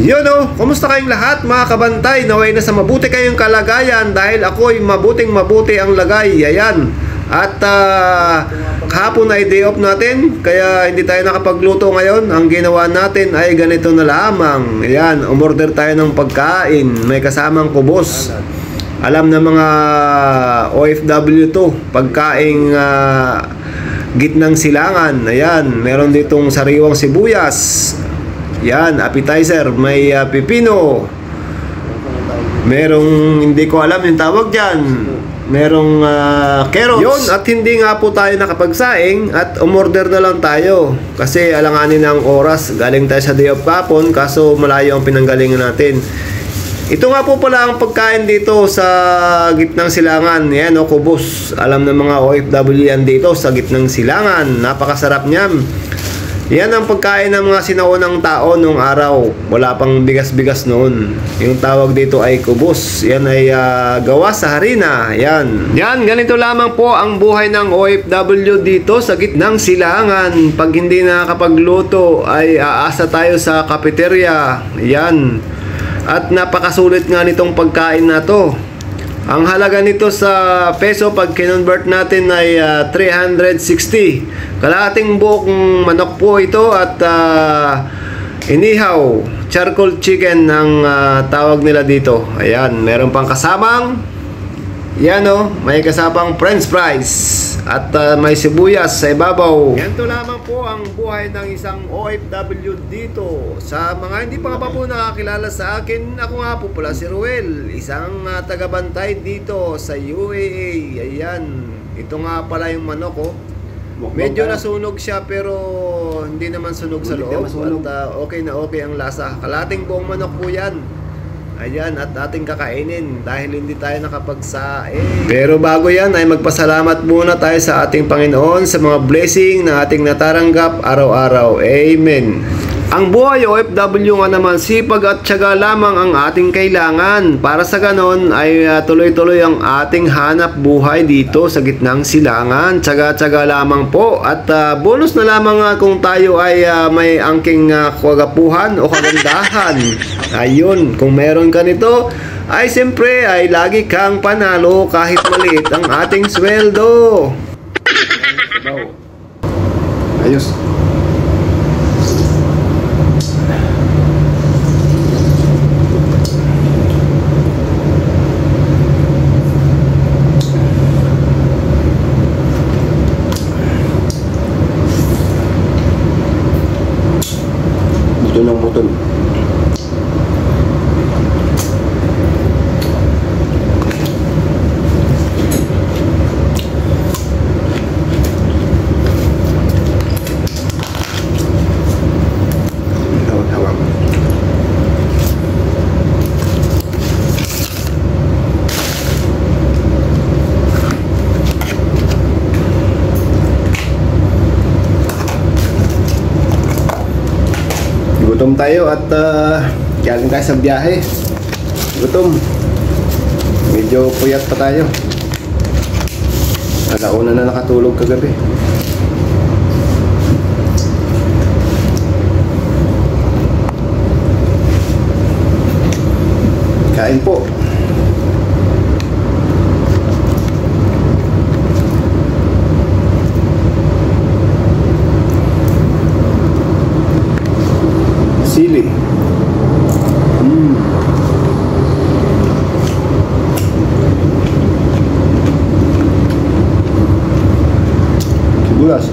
Yun o, kumusta kayong lahat mga kabantay? Naway na sa mabuti kayong kalagayan dahil ako'y mabuting-mabuti ang lagay. Ayan. At kahapon ay day off natin, kaya hindi tayo nakapagluto ngayon. Ang ginawa natin ay ganito na lamang. Ayan, umorder tayo ng pagkain. May kasamang kubos. Alam na mga OFW to, pagkaing gitnang silangan. Ayan, meron ditong sariwang sibuyas. Yan, appetizer, may pipino. Merong, hindi ko alam yung tawag dyan. Merong carrots. Yun, at hindi nga po tayo nakapagsaing at umorder na lang tayo. Kasi alanganin ang oras. Galing tayo sa day of papon, kaso malayo ang pinanggalingan natin. Ito nga po pala ang pagkain dito sa gitnang silangan. Yan o, kubos. Alam ng mga OFW yan dito sa gitnang silangan. Napakasarap niyan. Yan ang pagkain ng mga sinaunang tao noong araw. Wala pang bigas-bigas noon. Yung tawag dito ay kubos. Yan ay gawa sa harina. Yan. Yan, ganito lamang po ang buhay ng OFW dito sa gitnang silangan. Pag hindi nakakapagluto ay aasa tayo sa cafeteria. Yan. At napakasulit nga nitong pagkain na to. Ang halaga nito sa peso pag kinonvert natin ay 360. Kalahating buong manok po ito at inihaw, charcoal chicken ang tawag nila dito. Ayan, meron pang kasamang yan o, may kasamang french fries at may sibuyas sa ibabaw. Ganito lamang po ang buhay ng isang OFW dito. Sa mga hindi pa po nakakilala sa akin, ako nga po pala si Ruel, isang tagabantay dito sa UAA. Ayan, ito nga pala yung manok ko. Medyo nasunog siya pero hindi naman sunog sa loob at okay na okay ang lasa. Kalating buong manok po yan. Ayan, at ating kakainin dahil hindi tayo nakapagsaing. Pero bago yan ay magpasalamat muna tayo sa ating Panginoon sa mga blessing na ating nataranggap araw-araw. Amen. Ang buhay OFW nga naman, sipag at tiyaga lamang ang ating kailangan. Para sa ganon ay tuloy-tuloy ang ating hanap buhay dito sa gitnang silangan. Tiyaga-tiyaga lamang po. At bonus na lamang kung tayo ay may angking kagapuhan o kagandahan. Ayun, kung meron ka nito, ay siyempre ay lagi kang panalo kahit maliit ang ating sweldo. Ayos. Buto ng buton. Gutom tayo at galing tayo sa biyahe. Gutom. Medyo puyat pa tayo. Alauna na nakatulog kagabi. Kain po. Sili. Sibuyas.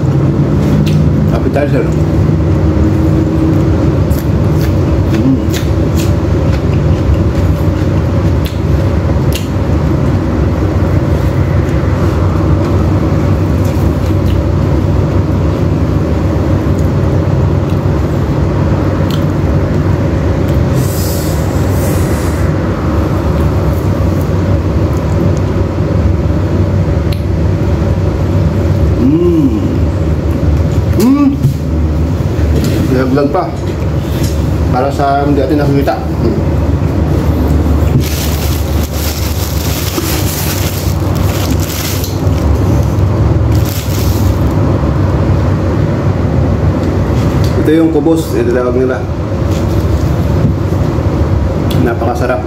Appetizer. Nag-vlog pa para sa hindi natin nakikita. Ito yung kubos, ito tawag nila. napakasarap.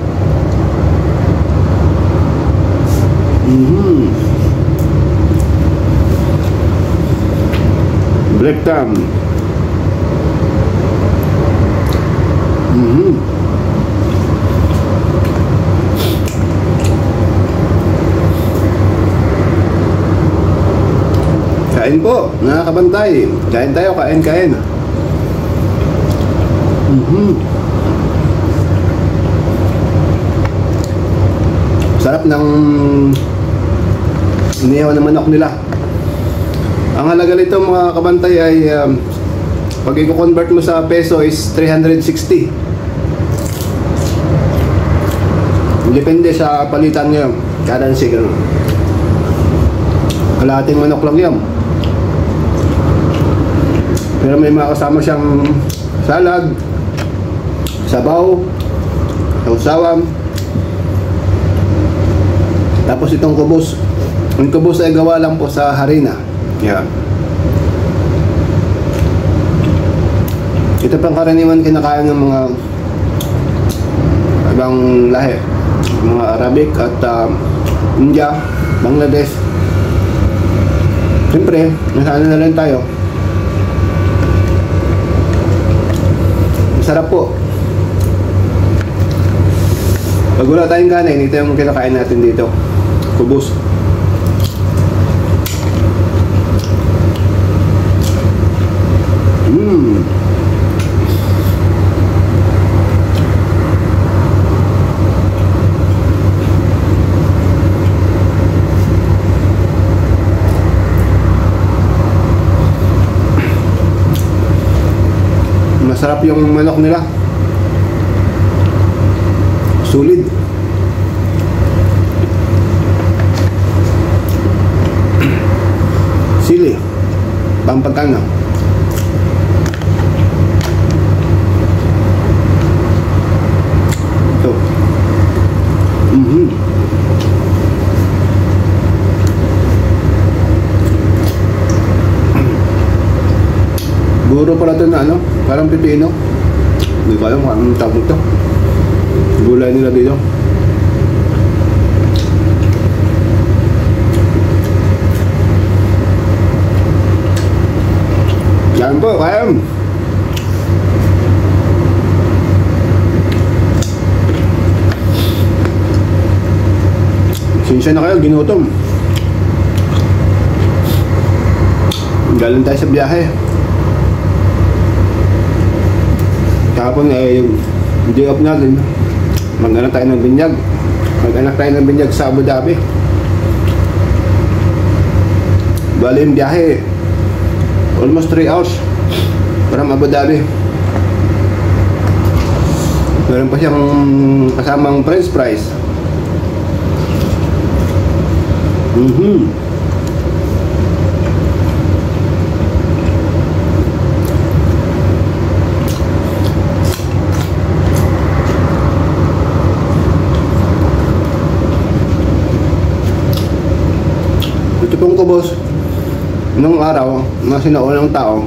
Break time. Kain po, nakakabantay. Kain tayo, kain. Sarap ng inihaw na manok nila. Ang halaga nito mga kabantay ay pag i-convert mo sa peso is 360. Depende sa palitan nyo. Currency gano'n. Kalahating manok lang yan. Pero may mga kasama siyang salad, sabaw, sausawan. Tapos itong kubos. Ang kubos ay gawa lang po sa harina. Yan. Ito pang karaniwan kinakain ng mga ibang lahi. Mga Arabic at India, Bangladesh. Siyempre, nasaan na rin tayo. Masarap po. Pag wala tayong kanin, ito yung kinakain natin dito. Kubos. Masarap yung manok nila. Sulit. Sili. Pampatana. Ito. Buro pala ito na ano, parang pipino. Hindi ko alam kung anong tawag ito. Gulay nila dito. Yan po, kaya. Sinsya na kayo, ginutom. Galing tayo sa biyahe. Kahapon yung day off natin, mag-anak tayo ng binyag. Mag-anak tayo ng binyag sa Abu Dhabi. Bali yung biyahe almost 3 hours from Abu Dhabi. Meron pa siyang kasamang french fries. Ito pong kubos nung araw, mga sinaunang tao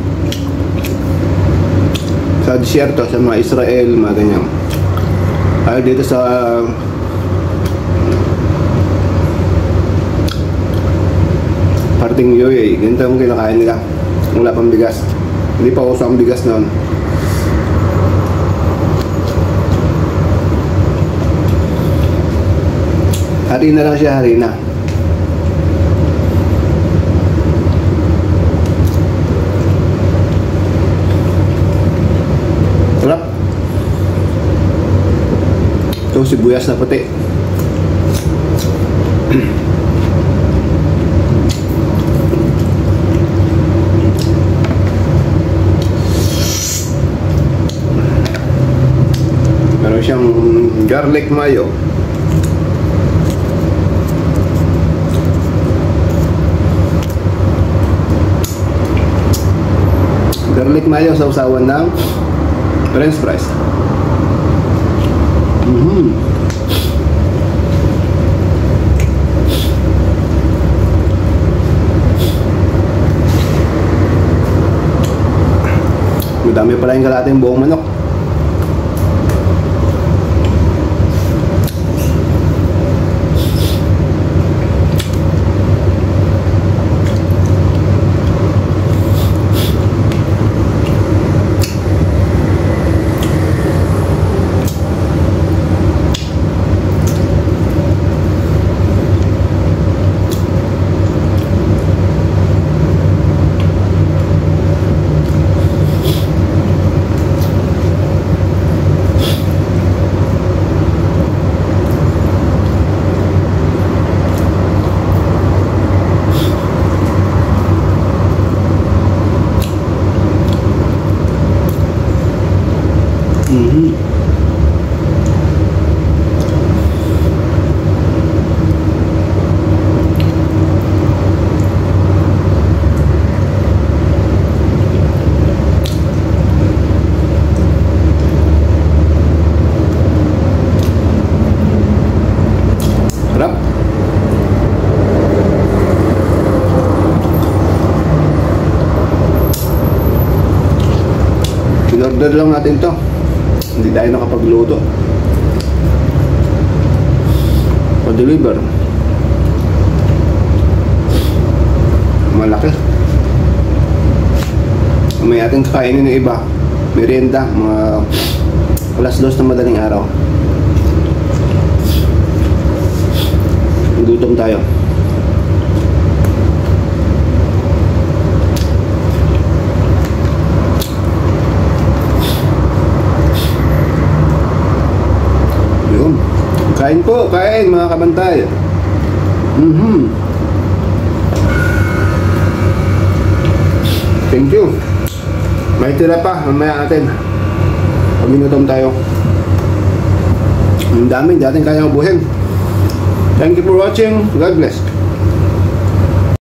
sa disyerto, sa mga Israel, mga ganyan. Ay dito sa parting UAE, ganito yung kinakain nila. Wala pang bigas. Hindi pa uso ang bigas noon. Harina lang siya, harina. Sarap. Ito sibuyas na puti. Meron siyang garlic mayo. Garlic mayo sa usawan ng french fries. Madami pala yung kalating buong manok. in-order lang natin to. Hindi tayo nakapagluto. Pa-deliver. Malaki. May ating kakainin ng iba. Merienda, mga alas 2 na madaling araw. Gutom tayo. Yun. Kain po, kain mga kabantay. Thank you. May tira pa, mamaya natin. Pag minutom tayo. Ang dami, di natin kaya ubuhin. Thank you for watching. God bless.